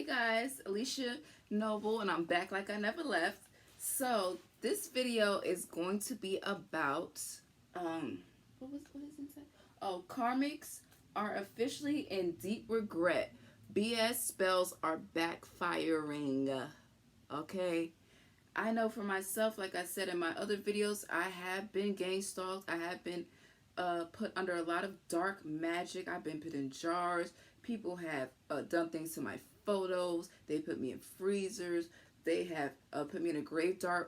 Hey guys, Alicia Noble, and I'm back like I never left. So this video is going to be about what is inside? Oh, karmics are officially in deep regret. BS spells are backfiring. Okay. I know for myself, like I said in my other videos, I have been gang stalked. I have been put under a lot of dark magic. I've been put in jars. People have done things to my photos. They put me in freezers. They have put me in a graveyard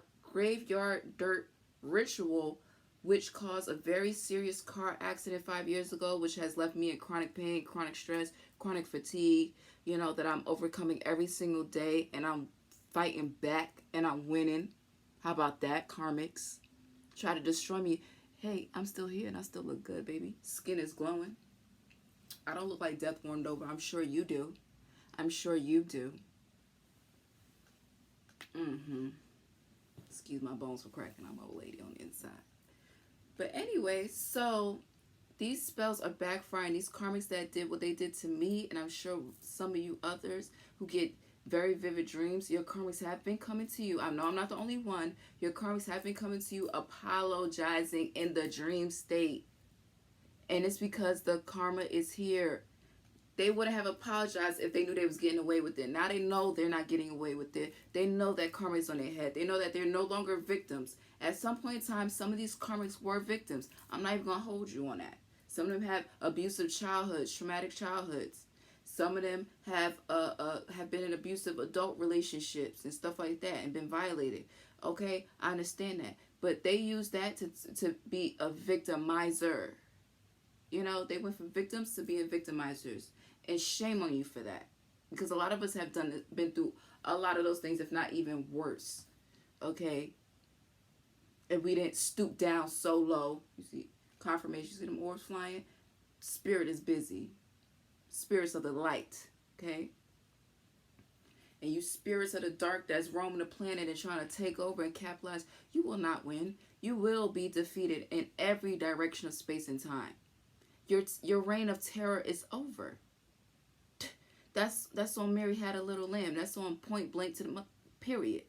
dirt ritual, which caused a very serious car accident 5 years ago, which has left me in chronic pain, chronic stress, chronic fatigue, you know, that I'm overcoming every single day, and I'm fighting back and I'm winning. How about that, karmics? Try to destroy me. Hey, I'm still here and I still look good, baby. Skin is glowing. I don't look like death warmed over. I'm sure you do. I'm sure you do. Excuse my bones for cracking. I'm an old lady on the inside. But anyway, so these spells are backfiring. These karmics that did what they did to me, and I'm sure some of you others who get very vivid dreams, your karmics have been coming to you. I know I'm not the only one. Your karmics have been coming to you apologizing in the dream state. And it's because the karma is here. They wouldn't have apologized if they knew they was getting away with it. Now they know they're not getting away with it. They know that karma is on their head. They know that they're no longer victims. At some point in time, some of these karmics were victims. I'm not even going to hold you on that. Some of them have abusive childhoods, traumatic childhoods. Some of them have been in abusive adult relationships and stuff like that and been violated. Okay, I understand that. But they use that to be a victimizer. You know, they went from victims to being victimizers. And shame on you for that. Because a lot of us have been through a lot of those things, if not even worse. Okay? And we didn't stoop down so low. You see, confirmation, you see them orbs flying? Spirit is busy. Spirits of the light. Okay? And you spirits of the dark that's roaming the planet and trying to take over and capitalize, you will not win. You will be defeated in every direction of space and time. Your reign of terror is over. That's on Mary Had a Little Lamb. That's on Point Blank to the period.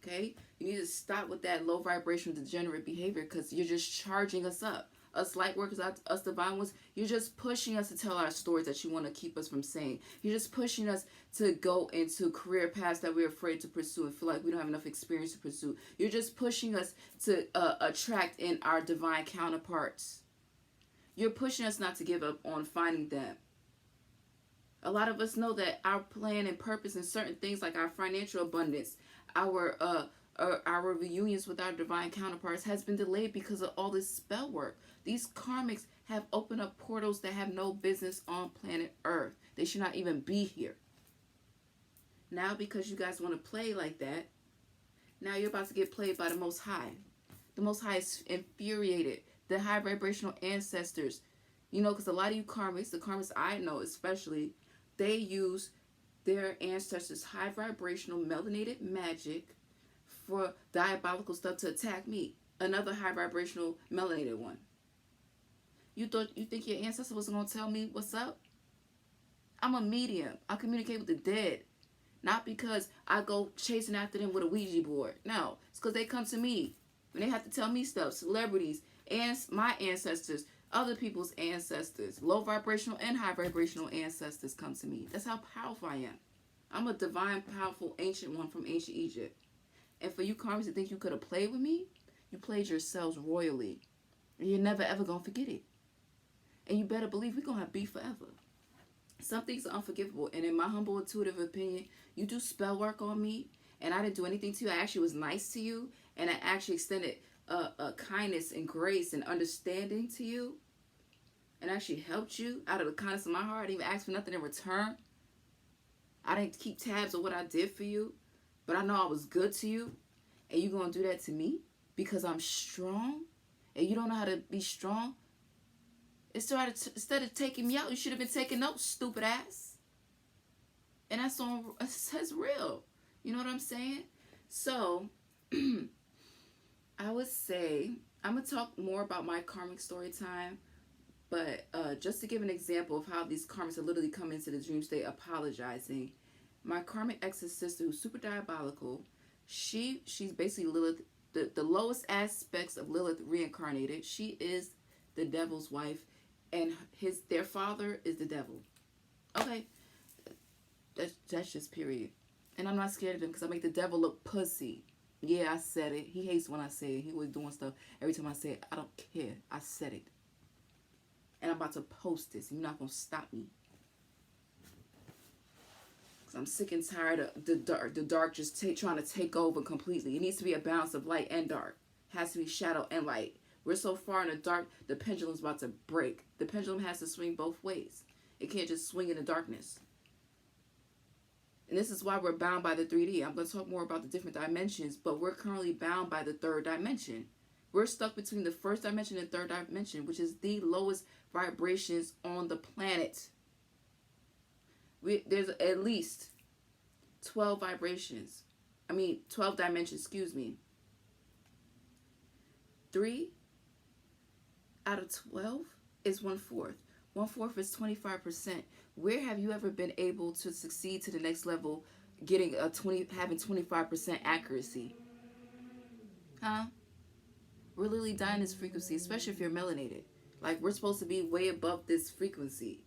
Okay? You need to stop with that low vibrational degenerate behavior, because you're just charging us up. Us light workers, us divine ones, you're just pushing us to tell our stories that you want to keep us from saying. You're just pushing us to go into career paths that we're afraid to pursue and feel like we don't have enough experience to pursue. You're just pushing us to attract in our divine counterparts. You're pushing us not to give up on finding them. A lot of us know that our plan and purpose in certain things, like our financial abundance, our reunions with our divine counterparts, has been delayed because of all this spell work. These karmics have opened up portals that have no business on planet Earth. They should not even be here. Now, because you guys want to play like that, now you're about to get played by the Most High. The Most High is infuriated. The high vibrational ancestors, you know, because a lot of you karmics, the karmics I know especially, they use their ancestors' high vibrational melanated magic for diabolical stuff to attack me. Another high vibrational melanated one. You think your ancestor was going to tell me what's up? I'm a medium. I communicate with the dead. Not because I go chasing after them with a Ouija board. No, it's because they come to me. When they have to tell me stuff, celebrities, and my ancestors, other people's ancestors, low vibrational and high vibrational ancestors come to me. That's how powerful I am. I'm a divine, powerful, ancient one from ancient Egypt. And for you karmics to think you could have played with me, you played yourselves royally. And you're never ever going to forget it. And you better believe we're going to have beef forever. Some things are unforgivable. And in my humble intuitive opinion, you do spell work on me, and I didn't do anything to you. I actually was nice to you, and I actually extended kindness and grace and understanding to you, and actually helped you out of the kindness of my heart. I didn't even ask for nothing in return. I didn't keep tabs of what I did for you, but I know I was good to you, and you gonna do that to me because I'm strong, and you don't know how to be strong? Instead of taking me out, you should have been taking notes, stupid ass. And that's real. You know what I'm saying? So I would say I'm gonna talk more about my karmic story time But just to give an example of how these karmics are literally coming into the dream state apologizing, my karmic ex's sister, who's super diabolical, she's basically Lilith, the lowest aspects of Lilith reincarnated. She is the devil's wife, and their father is the devil. Okay, that's just period. And I'm not scared of him because I make the devil look pussy. Yeah, I said it. He hates when I say it. He was doing stuff every time I say it. I don't care. I said it. And I'm about to post this. You're not going to stop me. Because I'm sick and tired of the dark just trying to take over completely. It needs to be a balance of light and dark. It has to be shadow and light. We're so far in the dark, the pendulum's about to break. The pendulum has to swing both ways. It can't just swing in the darkness. And this is why we're bound by the 3D. I'm going to talk more about the different dimensions, but we're currently bound by the third dimension. We're stuck between the first dimension and third dimension, which is the lowest vibrations on the planet. There's at least 12 vibrations. 12 dimensions, excuse me. 3 out of 12 is 1/4. 1/4 is 25%. Where have you ever been able to succeed to the next level, having 25% accuracy? Huh? We're literally dying this frequency, especially if you're melanated. Like, we're supposed to be way above this frequency.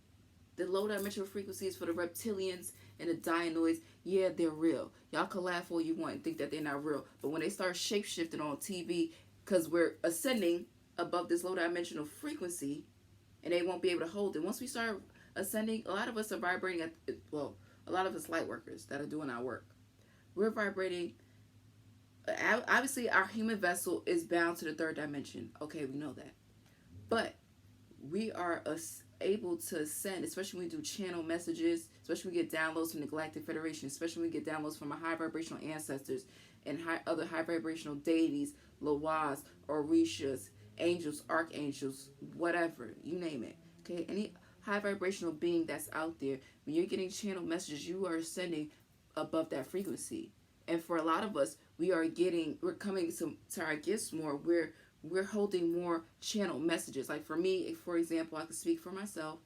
The low dimensional frequencies for the reptilians and the dianoids, yeah, they're real. Y'all can laugh all you want and think that they're not real. But when they start shape-shifting on TV, because we're ascending above this low dimensional frequency, and they won't be able to hold it. Once we start ascending, a lot of us are vibrating a lot of us light workers that are doing our work. We're vibrating. Obviously, our human vessel is bound to the third dimension. Okay, we know that. But we are able to ascend, especially when we do channel messages, especially when we get downloads from the Galactic Federation, especially when we get downloads from our high vibrational ancestors and other high vibrational deities, Loas, Orishas, angels, archangels, whatever, you name it. Okay, any high vibrational being that's out there, when you're getting channel messages, you are ascending above that frequency. And for a lot of us, we're coming to our gifts more. We're holding more channel messages. Like for me, for example, I can speak for myself.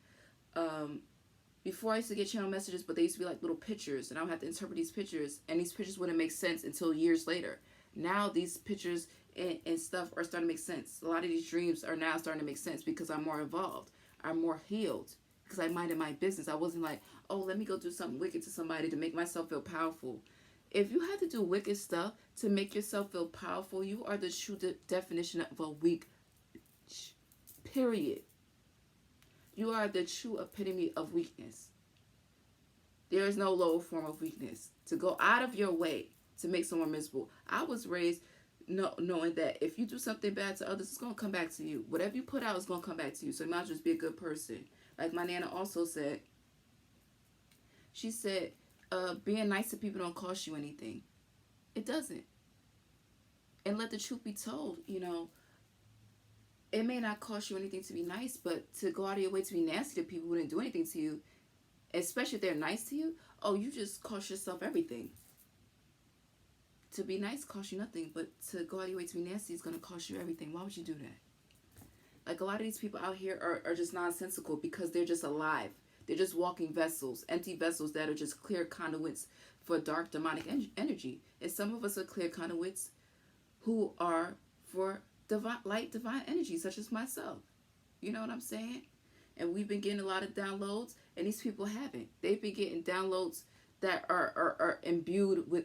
Before I used to get channel messages, but they used to be like little pictures, and I would have to interpret these pictures, and these pictures wouldn't make sense until years later. Now these pictures and stuff are starting to make sense. A lot of these dreams are now starting to make sense because I'm more evolved. I'm more healed because I minded my business. I wasn't like, oh, let me go do something wicked to somebody to make myself feel powerful. If you have to do wicked stuff to make yourself feel powerful, you are the true definition of a weak bitch. Period. You are the true epitome of weakness. There is no lower form of weakness. To go out of your way to make someone miserable. I was raised knowing that if you do something bad to others, it's going to come back to you. Whatever you put out is going to come back to you. So you might as well just be a good person. Like my Nana also said, she said, being nice to people don't cost you anything. It doesn't. And let the truth be told, it may not cost you anything to be nice, but to go out of your way to be nasty to people who didn't do anything to you, especially if they're nice to you, you just cost yourself everything. To be nice costs you nothing, but to go out of your way to be nasty is going to cost you everything. Why would you do that? Like a lot of these people out here are just nonsensical because they're just alive. They're just walking vessels, empty vessels that are just clear conduits for dark demonic energy. And some of us are clear conduits who are for divine energy, such as myself. You know what I'm saying? And we've been getting a lot of downloads, and these people haven't. They've been getting downloads that are imbued with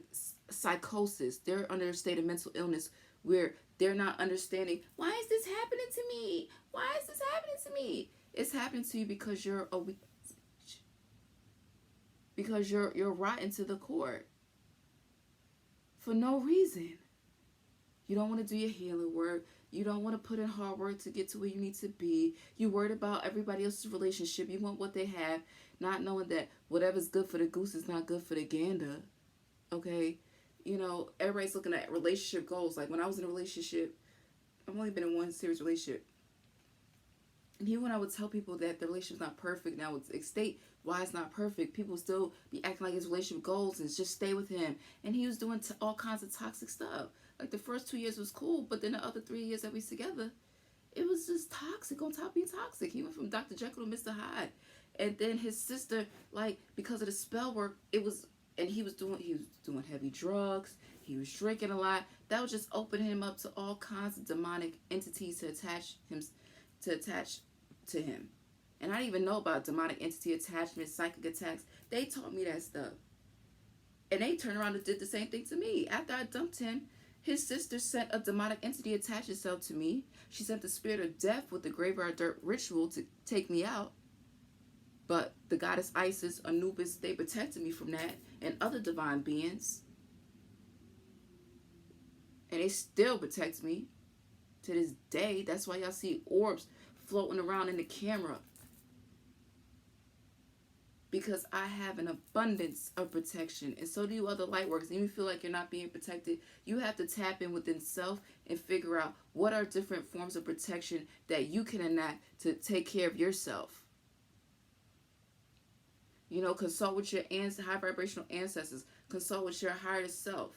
psychosis. They're under a state of mental illness where they're not understanding, why is this happening to me? Why is this happening to me? It's happening to you because you're a weak bitch. Because you're rotten to the core. For no reason. You don't want to do your healing work. You don't want to put in hard work to get to where you need to be. You're worried about everybody else's relationship. You want what they have, not knowing that whatever's good for the goose is not good for the gander. Okay? Everybody's looking at relationship goals. Like when I was in a relationship, I've only been in one serious relationship. And even when I would tell people that the relationship's not perfect, and I would state why it's not perfect, people still be acting like his relationship goals is just stay with him. And he was doing all kinds of toxic stuff. Like the first 2 years was cool, but then the other 3 years that we was together, It was just toxic on top of being toxic. He went from Dr. Jekyll to Mr. Hyde. And then his sister, like, because of the spell work, it was, and he was doing heavy drugs. He was drinking a lot. That was just opening him up to all kinds of demonic entities to attach to him. And I didn't even know about demonic entity attachment, psychic attacks. They taught me that stuff. And they turned around and did the same thing to me. After I dumped him, his sister sent a demonic entity attach itself to me. She sent the spirit of death with the graveyard dirt ritual to take me out. But the goddess Isis, Anubis, they protected me from that, and other divine beings. And they still protect me to this day. That's why y'all see orbs floating around in the camera. Because I have an abundance of protection. And so do you other light workers. Even if you feel like you're not being protected, you have to tap in within self and figure out what are different forms of protection that you can enact to take care of yourself. You know, consult with your high vibrational ancestors. Consult with your higher self.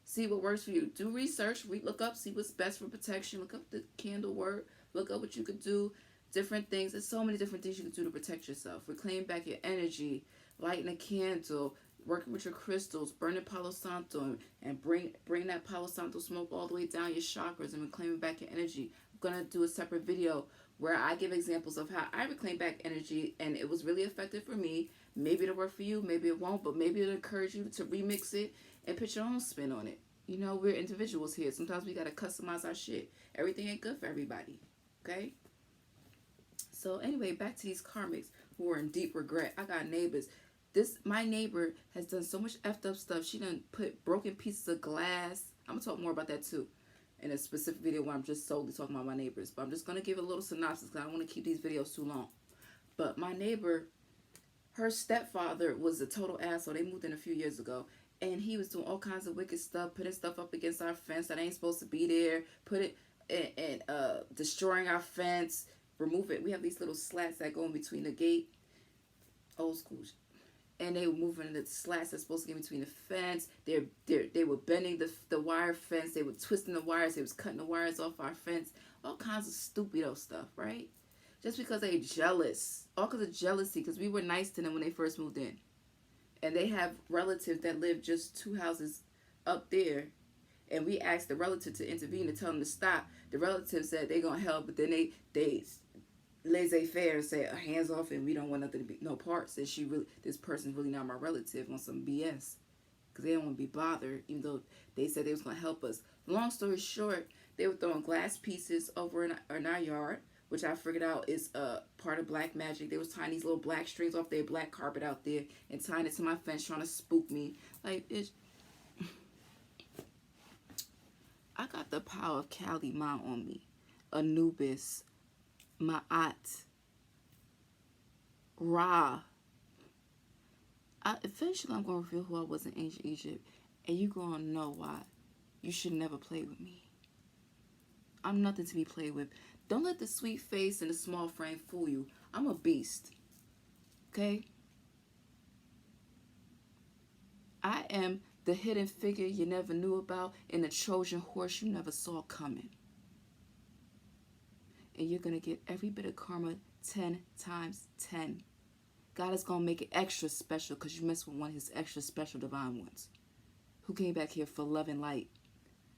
See what works for you. Do research. Look up. See what's best for protection. Look up the candle word. Look up what you could do. Different things. There's so many different things you can do to protect yourself. Reclaim back your energy. Lighting a candle. Working with your crystals. Burning Palo Santo. And bring that Palo Santo smoke all the way down your chakras and reclaiming back your energy. I'm going to do a separate video where I give examples of how I reclaim back energy, and it was really effective for me. Maybe it'll work for you, maybe it won't, but maybe it'll encourage you to remix it and put your own spin on it. You know, we're individuals here. Sometimes we got to customize our shit. Everything ain't good for everybody, okay? So anyway, back to these karmics who are in deep regret. I got neighbors. My neighbor has done so much effed up stuff. She done put broken pieces of glass. I'm going to talk more about that too in a specific video where I'm just solely talking about my neighbors. But I'm just going to give a little synopsis because I don't want to keep these videos too long. But my neighbor, her stepfather was a total asshole. They moved in a few years ago. And he was doing all kinds of wicked stuff, putting stuff up against our fence that ain't supposed to be there, destroying our fence, remove it. We have these little slats that go in between the gate, old school. And they were moving the slats that's supposed to get in between the fence. They were bending the wire fence. They were twisting the wires. They was cutting the wires off our fence. All kinds of stupido stuff, right? Just because they jealous. All because of jealousy, because we were nice to them when they first moved in. And they have relatives that live just 2 houses up there. And we asked the relative to intervene to tell them to stop. The relative said they're going to help, but then they laissez-faire and say hands off and we don't want nothing to be no parts. And this person's really not my relative on some BS. Because they don't want to be bothered, even though they said they was going to help us. Long story short, they were throwing glass pieces over in our yard, which I figured out is part of black magic. They was tying these little black strings off their black carpet out there and tying it to my fence, trying to spook me. Like, I got the power of Kali Ma on me. Anubis, Ma'at, Ra. Eventually, I'm going to reveal who I was in ancient Egypt, and you're going to know why. You should never play with me. I'm nothing to be played with. Don't let the sweet face and the small frame fool you. I'm a beast. Okay? I am the hidden figure you never knew about and the Trojan horse you never saw coming. And you're going to get every bit of karma 10 times 10. God is going to make it extra special because you mess with one of his extra special divine ones. Who came back here for love and light.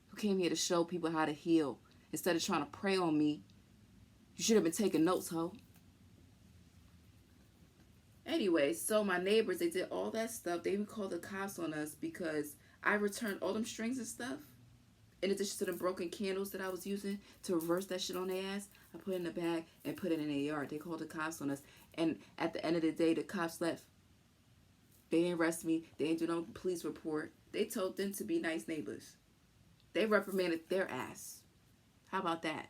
Who came here to show people how to heal. Instead of trying to prey on me, you should have been taking notes, ho. Anyway, so my neighbors, they did all that stuff. They even called the cops on us because I returned all them strings and stuff. In addition to the broken candles that I was using to reverse that shit on their ass, I put it in a bag and put it in their yard. They called the cops on us. And at the end of the day, the cops left. They didn't arrest me. They didn't do no police report. They told them to be nice neighbors. They reprimanded their ass. How about that?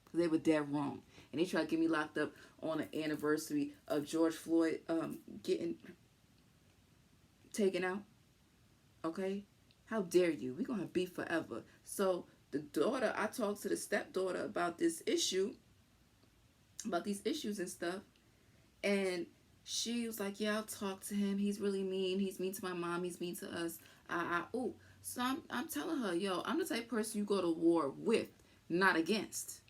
Because they were dead wrong. And they tried to get me locked up on the anniversary of George Floyd getting taken out. Okay? How dare you? We're going to have beef forever. So the daughter, I talked to the stepdaughter about this issue, about these issues and stuff. And she was like, yeah, I'll talk to him. He's really mean. He's mean to my mom. He's mean to us. So I'm telling her, yo, I'm the type of person you go to war with, not against.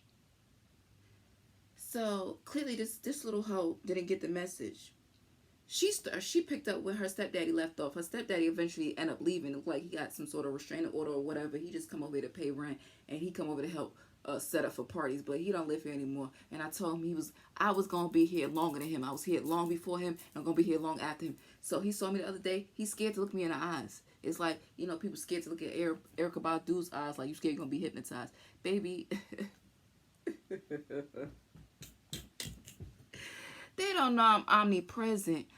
So clearly this little hoe didn't get the message. She picked up where her stepdaddy left off. Her stepdaddy eventually ended up leaving. It looked like he got some sort of restraining order or whatever. He just come over here to pay rent, and he come over to help set up for parties. But he don't live here anymore. And I told him I was gonna be here longer than him. I was here long before him. And I'm gonna be here long after him. So he saw me the other day. He's scared to look me in the eyes. It's like, you know, people scared to look at Erykah Badu's eyes. Like, you scared you're gonna be hypnotized, baby. They don't know I'm omnipresent.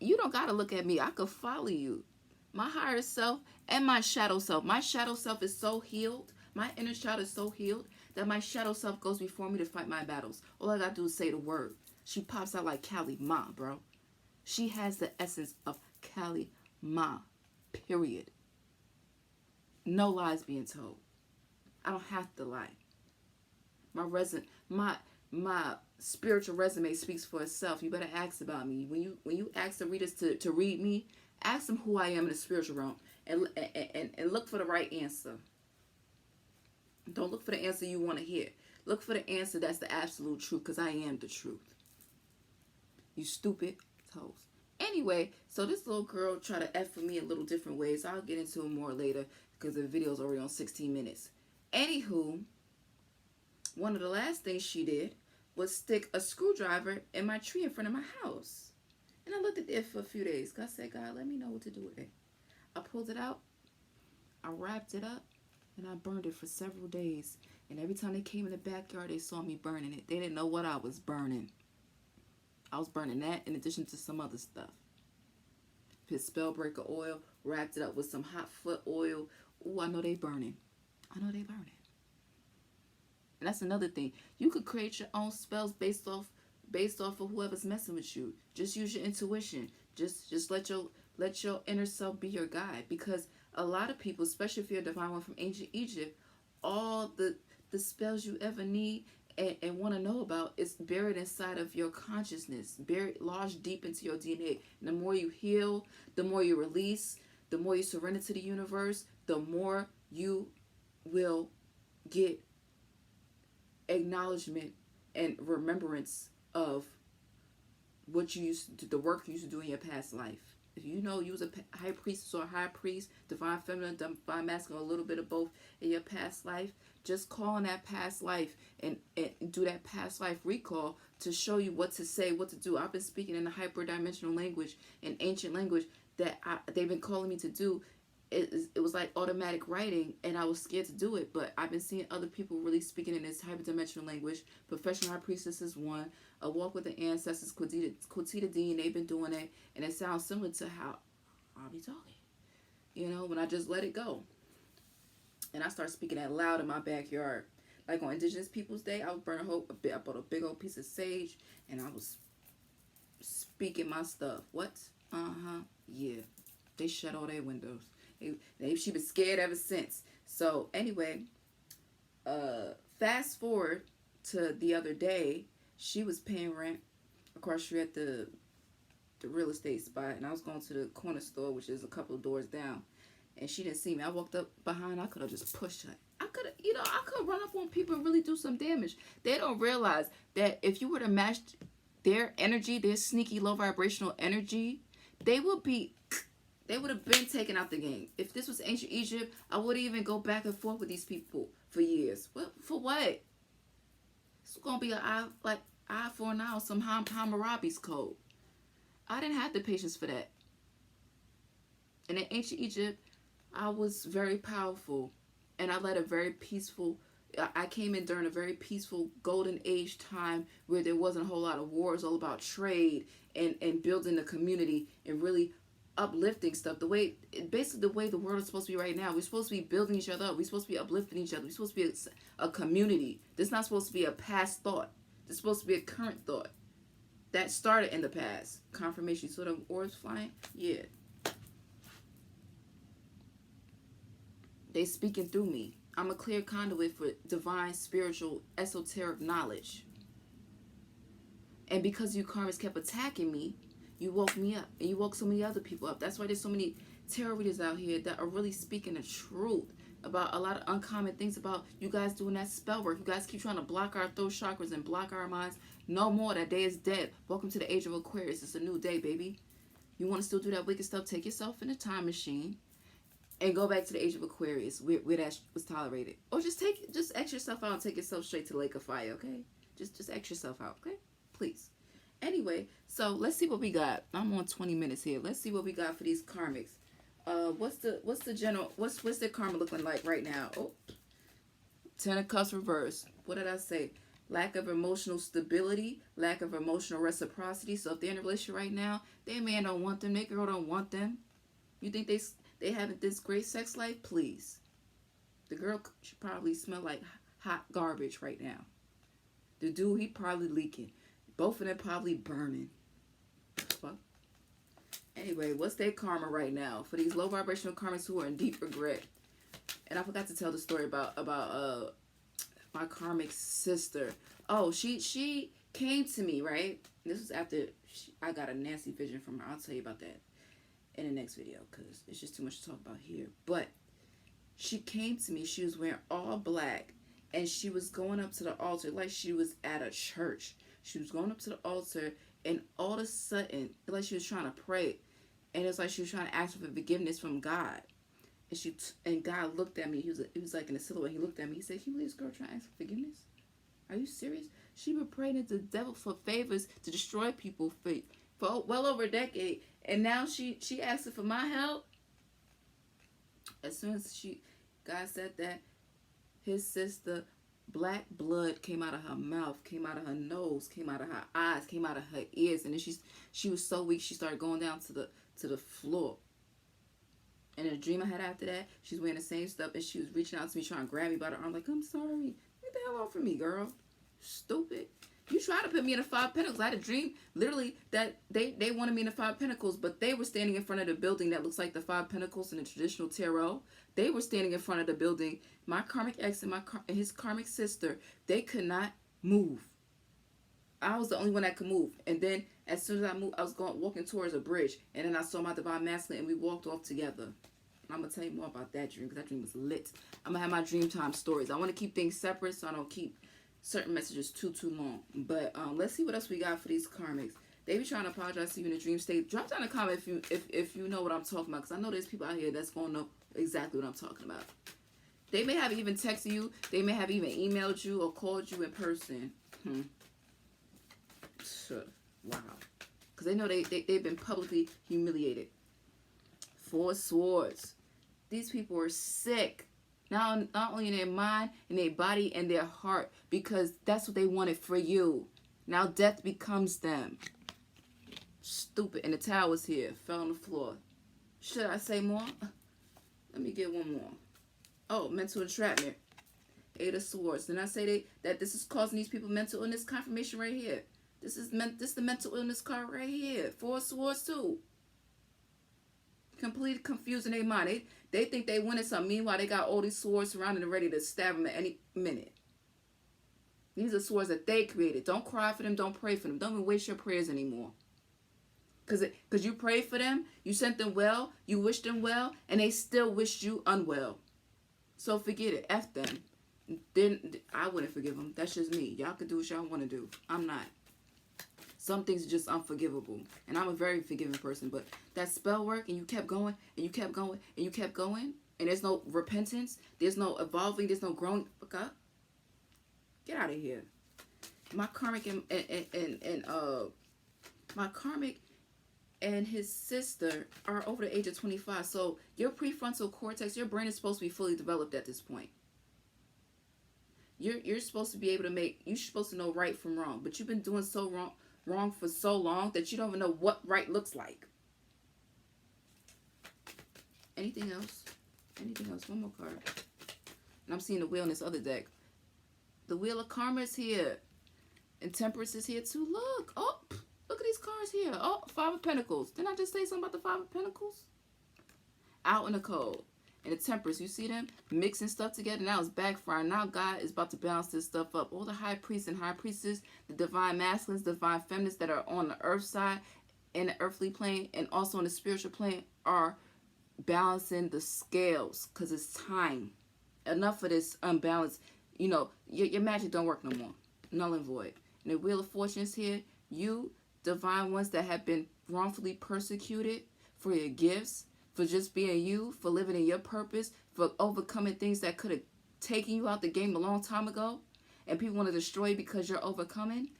You don't gotta look at me. I could follow you. My higher self and my shadow self. My shadow self is so healed. My inner child is so healed that my shadow self goes before me to fight my battles. All I gotta do is say the word. She pops out like Kali Ma, bro. She has the essence of Kali Ma. Period. No lies being told. I don't have to lie. My spiritual resume speaks for itself. You better ask about me. When you ask the readers to read me, ask them who I am in the spiritual realm, and look for the right answer. Don't look for the answer you want to hear. Look for the answer that's the absolute truth, because I am the truth. You stupid toes. Anyway, so this little girl tried to F for me in little different ways. I'll get into it more later because the video's already on 16 minutes. Anywho, one of the last things she did was stick a screwdriver in my tree in front of my house. And I looked at it for a few days. I said, God, let me know what to do with it. I pulled it out. I wrapped it up. And I burned it for several days. And every time they came in the backyard, they saw me burning it. They didn't know what I was burning. I was burning that in addition to some other stuff. Put spellbreaker oil, wrapped it up with some hot foot oil. Ooh, I know they burning. I know they burning. And that's another thing. You could create your own spells based off of whoever's messing with you. Just use your intuition. Just let your inner self be your guide. Because a lot of people, especially if you're a divine one from ancient Egypt, all the spells you ever need and want to know about is buried inside of your consciousness, buried lodged deep into your DNA. And the more you heal, the more you release, the more you surrender to the universe, the more you will get acknowledgement and remembrance of what you used to, the work you used to do in your past life. If you know you was a high priestess or a high priest, divine feminine, divine masculine, a little bit of both in your past life, just call on that past life and do that past life recall to show you what to say, what to do. I've been speaking in a hyperdimensional language, in ancient language that they've been calling me to do. It was like automatic writing, and I was scared to do it, but I've been seeing other people really speaking in this hyperdimensional language. Professional High Priestess is one. A Walk with the Ancestors, Quatita Dean, they've been doing it, and it sounds similar to how I'll be talking. You know, when I just let it go. And I start speaking that loud in my backyard. Like on Indigenous Peoples Day, I was burning I bought a big old piece of sage, and I was speaking my stuff. What? Yeah. They shut all their windows. She been scared ever since. So anyway, fast forward to the other day, she was paying rent across the street at the real estate spot, and I was going to the corner store, which is a couple of doors down, and she didn't see me. I walked up behind. I could have just pushed her. I could run up on people and really do some damage. They don't realize that if you were to match their energy, their sneaky low vibrational energy, they would have been taken out the game. If this was ancient Egypt, I wouldn't even go back and forth with these people for years. What for? What? It's gonna be an eye for an eye or some Hammurabi's code. I didn't have the patience for that. And in ancient Egypt, I was very powerful, and I led a very peaceful. I came in during a very peaceful golden age time where there wasn't a whole lot of wars, all about trade and building the community and really uplifting stuff. Basically the way the world is supposed to be right now. We're supposed to be building each other up. We're supposed to be uplifting each other. We're supposed to be a community. This is not supposed to be a past thought. This is supposed to be a current thought that started in the past. Confirmation. You saw them orbs flying? Yeah. They speaking through me. I'm a clear conduit for divine, spiritual, esoteric knowledge. And because you Karmics kept attacking me, you woke me up, and you woke so many other people up. That's why there's so many tarot readers out here that are really speaking the truth about a lot of uncommon things about you guys doing that spell work. You guys keep trying to block our throat chakras and block our minds. No more. That day is dead. Welcome to the age of Aquarius. It's a new day, baby. You want to still do that wicked stuff? Take yourself in a time machine and go back to the age of Aquarius where that was tolerated. Or just X yourself out and take yourself straight to the lake of fire, okay? Just X yourself out, okay? Please. Anyway, so let's see what we got. I'm on 20 minutes here. Let's see what we got for these karmics. What's their karma looking like right now? Oh, Ten of Cups reverse. What did I say? Lack of emotional stability, lack of emotional reciprocity. So if they're in a relationship right now, their man don't want them, their girl don't want them. You think they having this great sex life? Please. The girl should probably smell like hot garbage right now. The dude, he probably leaking. Both of them probably burning. Fuck. Anyway, what's their karma right now for these low vibrational karmics who are in deep regret? And I forgot to tell the story about my karmic sister. Oh, she came to me, right? This was after I got a nasty vision from her. I'll tell you about that in the next video because it's just too much to talk about here. But she came to me. She was wearing all black, and she was going up to the altar like she was at a church. She was going up to the altar, and all of a sudden, like she was trying to pray, and it's like she was trying to ask for forgiveness from God. And God looked at me. He was like in a silhouette. He looked at me. He said, "Can you believe this girl trying to ask for forgiveness? Are you serious? She been praying to the devil for favors to destroy people for well over a decade, and now she asking for my help." As soon as God said that, his sister, black blood came out of her mouth, came out of her nose, came out of her eyes, came out of her ears, and then she was so weak she started going down to the floor. And in a dream I had after that, she's wearing the same stuff, and she was reaching out to me, trying to grab me by the arm, like, "I'm sorry. Get the hell off of me, girl. Stupid. You tried to put me in the Five Pentacles." I had a dream, literally, that they wanted me in the Five Pentacles, but they were standing in front of the building that looks like the Five Pentacles in the traditional tarot. They were standing in front of the building. My karmic ex and his karmic sister, they could not move. I was the only one that could move. And then, as soon as I moved, I was walking towards a bridge, and then I saw my divine masculine, and we walked off together. I'm going to tell you more about that dream, because that dream was lit. I'm going to have my dream time stories. I want to keep things separate so I don't keep certain messages too long. But let's see what else we got for these karmics. They be trying to apologize to you in the dream state. Drop down a comment if you know what I'm talking about, because I know there's people out here that's going to know exactly what I'm talking about. They may have even texted you. They may have even emailed you or called you in person. Wow. Because they know they've been publicly humiliated. Four Swords. These people are sick. Not only in their mind, in their body, and their heart. Because that's what they wanted for you. Now death becomes them. Stupid. And the tower's here. Fell on the floor. Should I say more? Let me get one more. Oh, mental entrapment. Eight of Swords. Didn't I say that this is causing these people mental illness? Confirmation right here. This is the mental illness card right here. Four Swords too. Completely confusing their mind. They think they winning something. Meanwhile, they got all these swords surrounding and ready to stab them at any minute. These are swords that they created. Don't cry for them. Don't pray for them. Don't even waste your prayers anymore. Because you prayed for them. You sent them well. You wished them well. And they still wished you unwell. So forget it. F them. Then I wouldn't forgive them. That's just me. Y'all can do what y'all want to do. I'm not. Some things are just unforgivable. And I'm a very forgiving person. But that spell work, and you kept going, and you kept going, and you kept going, and there's no repentance, there's no evolving, there's no growing. Fuck up. Get out of here. My karmic my karmic and his sister are over the age of 25. So your prefrontal cortex, your brain is supposed to be fully developed at this point. You're supposed to be able to you're supposed to know right from wrong. But you've been doing so wrong for so long that you don't even know what right looks like. Anything else? Anything else? One more card. And I'm seeing the wheel in this other deck. The Wheel of Karma is here. And Temperance is here too. Look. Oh, look at these cards here. Oh, Five of Pentacles. Didn't I just say something about the Five of Pentacles? Out in the cold. And the Temperance, you see them mixing stuff together. Now it's backfiring. Now God is about to balance this stuff up. All the high priests and high priestesses, the divine masculines, divine feminines that are on the earth side, in the earthly plane, and also in the spiritual plane, are balancing the scales. Because it's time. Enough of this unbalance. You know, your magic don't work no more. Null and void. And the Wheel of Fortune is here. You, divine ones that have been wrongfully persecuted for your gifts, for just being you, for living in your purpose, for overcoming things that could have taken you out the game a long time ago, and people want to destroy you because you're overcoming.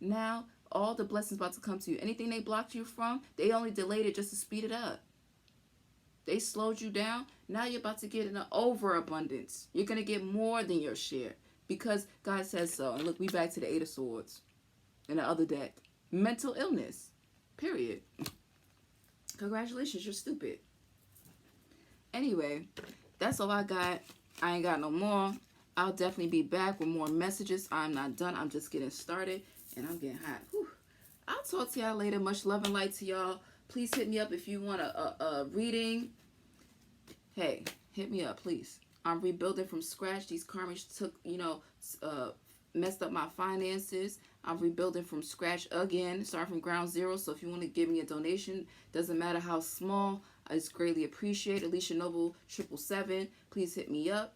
Now, all the blessings about to come to you. Anything they blocked you from, they only delayed it just to speed it up. They slowed you down. Now you're about to get an overabundance. You're going to get more than your share because God says so. And look, we back to the 8 of Swords in the other deck. Mental illness. Period. Congratulations, you're stupid. Anyway, that's all I got. I ain't got no more. I'll definitely be back with more messages. I'm not done. I'm just getting started. And I'm getting hot. Whew. I'll talk to y'all later. Much love and light to y'all. Please hit me up if you want a reading. Hey, hit me up, please. I'm rebuilding from scratch. These karmics took, messed up my finances. I'm rebuilding from scratch again, starting from ground zero. So if you want to give me a donation, doesn't matter how small, it's greatly appreciated. AliciaNoble5D. Please hit me up.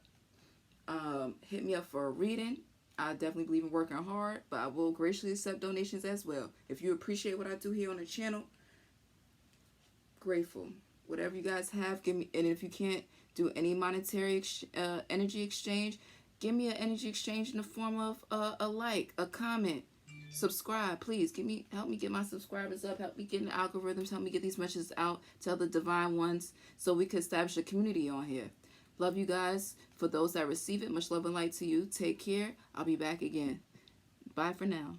Hit me up for a reading. I definitely believe in working hard, but I will graciously accept donations as well. If you appreciate what I do here on the channel, grateful. Whatever you guys have, give me. And if you can't do any monetary energy exchange, give me an energy exchange in the form of a like, a comment, subscribe. Please help me get my subscribers up. Help me get in the algorithms. Help me get these messages out to other divine ones, so we can establish a community on here. Love you guys. For those that receive it, much love and light to you. Take care. I'll be back again. Bye for now.